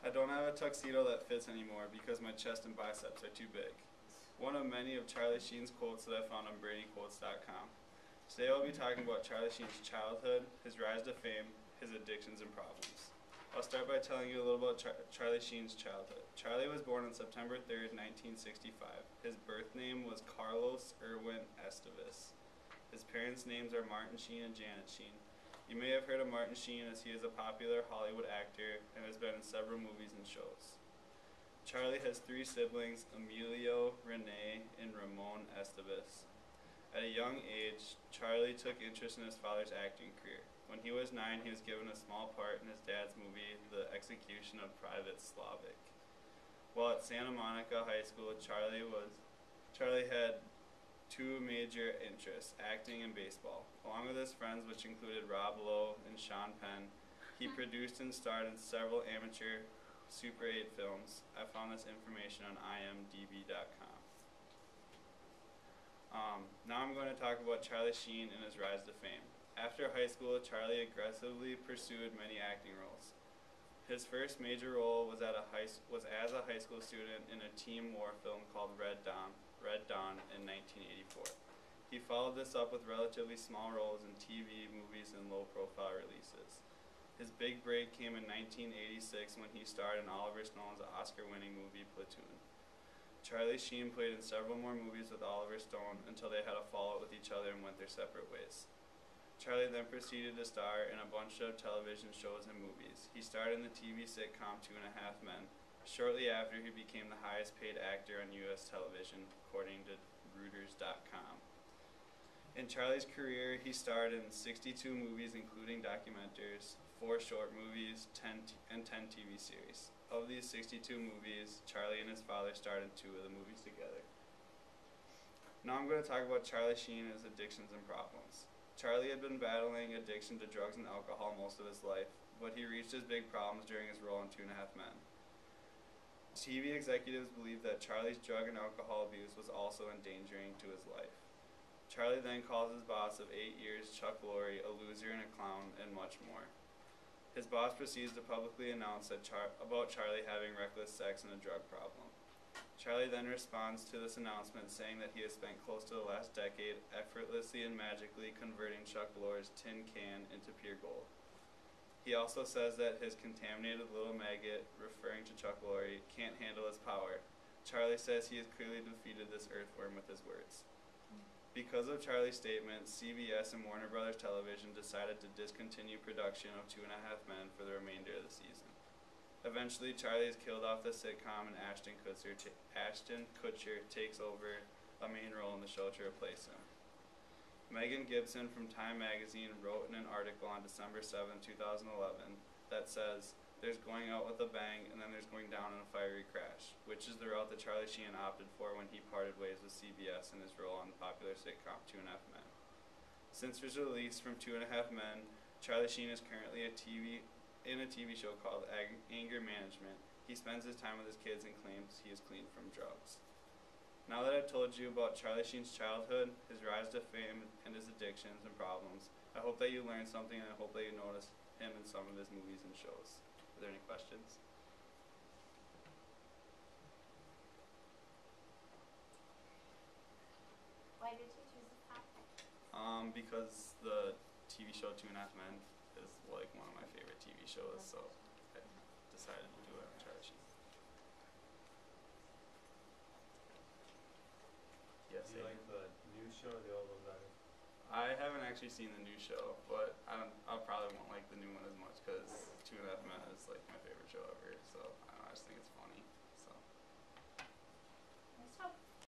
I don't have a tuxedo that fits anymore because my chest and biceps are too big. One of many of Charlie Sheen's quotes that I found on BradyQuotes.com. Today I'll be talking about Charlie Sheen's childhood, his rise to fame, his addictions and problems. I'll start by telling you a little about Charlie Sheen's childhood. Charlie was born on September 3rd, 1965. His birth name was Carlos Irwin Estevez. His parents' names are Martin Sheen and Janet Sheen. You may have heard of Martin Sheen as he is a popular Hollywood actor and has been in several movies and shows. Charlie has three siblings, Emilio, Renee, and Ramon Estevez. At a young age, Charlie took interest in his father's acting career. When he was 9, he was given a small part in his dad's movie, The Execution of Private Slavic. While at Santa Monica High School, Charlie had two major interests, acting and baseball. Along with his friends, which included Rob Lowe and Sean Penn, he produced and starred in several amateur Super 8 films. I found this information on imdb.com. Now I'm going to talk about Charlie Sheen and his rise to fame. After high school, Charlie aggressively pursued many acting roles. His first major role was as a high school student in a team war film called Red Dawn in 1984. He followed this up with relatively small roles in TV, movies, and low-profile releases. His big break came in 1986 when he starred in Oliver Stone's Oscar-winning movie Platoon. Charlie Sheen played in several more movies with Oliver Stone until they had a fallout with each other and went their separate ways. Charlie then proceeded to star in a bunch of television shows and movies. He starred in the TV sitcom 2.5 Men. Shortly after, he became the highest paid actor on U.S. television, according to Reuters.com. In Charlie's career, he starred in 62 movies, including documentaries, 4 short movies, and 10 TV series. Of these 62 movies, Charlie and his father starred in 2 of the movies together. Now I'm going to talk about Charlie Sheen and his addictions and problems. Charlie had been battling addiction to drugs and alcohol most of his life, but he reached his big problems during his role in 2.5 Men. TV executives believed that Charlie's drug and alcohol abuse was also endangering to his life. Charlie then calls his boss of 8 years, Chuck Lorre, a loser and a clown, and much more. His boss proceeds to publicly announce about Charlie having reckless sex and a drug problem. Charlie then responds to this announcement saying that he has spent close to the last decade effortlessly and magically converting Chuck Lorre's tin can into pure gold. He also says that his contaminated little maggot, referring to Chuck Lorre, can't handle his power. Charlie says he has clearly defeated this earthworm with his words. Because of Charlie's statement, CBS and Warner Brothers Television decided to discontinue production of 2.5 Men for the remainder of the season. Eventually, Charlie is killed off the sitcom and Ashton Kutcher takes over a main role in the show to replace him. Megan Gibson from Time magazine wrote in an article on December 7, 2011 that says, "There's going out with a bang and then there's going down in a fiery crash," which is the route that Charlie Sheen opted for when he parted ways with CBS in his role on the popular sitcom 2.5 Men. Since his release from 2.5 Men, Charlie Sheen is currently in a TV show called Anger Management. He spends his time with his kids and claims he is clean from drugs. Now that I've told you about Charlie Sheen's childhood, his rise to fame, and his addictions and problems, I hope that you learned something and I hope that you notice him in some of his movies and shows. Are there any questions? Why did you choose this topic? Because the TV show 2.5 Men is like one of my favorite TV shows, so I decided to do it on Charlie Sheen. Yes. Do you like the new show or the old one better? I haven't actually seen the new show, but I probably won't like the new one as much because 2.5 Men is like my favorite show ever. So I don't know, I just think it's funny. So. Nice job.